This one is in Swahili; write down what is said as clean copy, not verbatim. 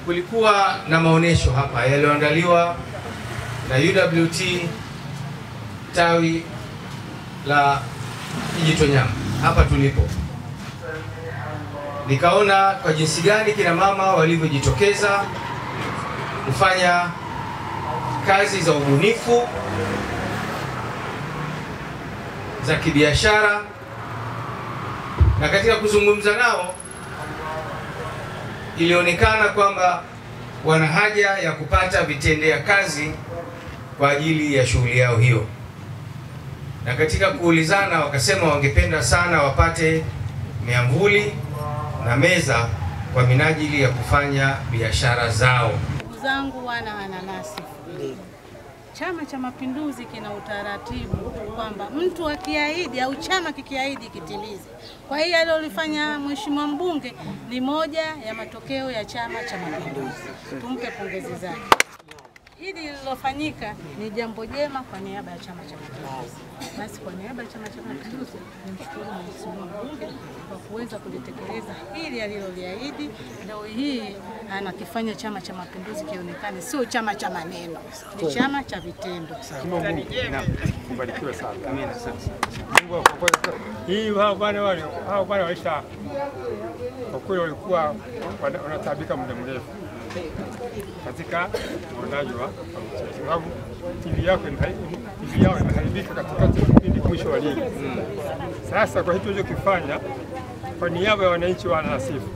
kulikuwa na maonesho hapa yaliyoandaliwa na UWT tawi la Kijitonyama hapa tulipo. Nikaona kwa jinsi gani kina mama walivyojitokeza kufanya kazi za ubunifu za kibiashara, na katika kuzungumza nao ilionekana kwamba wana haja ya kupata vitendea kazi kwa ajili ya shughuli yao hiyo, na katika kuulizana wakasema wangependa sana wapate miamvuli na meza kwa minajili ya kufanya biashara zao. Ndugu zangu wana nanasi, Chama cha Mapinduzi kina utaratibu kwamba mtu akiahidi au chama kikiahidi kitimize. Kwa hiyo alilofanya Mheshimiwa mbunge ni moja ya matokeo ya Chama cha Mapinduzi. Tumpe pongezi zake. Hili lililofanyika ni jambo jema kwa niaba ya Chama cha Mapinduzi. Basi kwa niaba ya Chama cha Mapinduzi nimshukuru Mheshimiwa mbunge kwa kuweza kulitekeleza hili aliloliahidi. Leo hii anakifanya Chama cha Mapinduzi kionekane sio chama cha maneno, ni chama cha vitendo. Kubarikiwe sana. Amina sana. Mungu akubariki. Hii hao bwana waisha kwa kweli walikuwa wanatabika muda mrefu katika uonaji wa sababu TV yao imeharibika katika kipindi mwisho wa ligi. Sasa kwa hiyo tulichokifanya kwa niaba ya wananchi wa Nasifu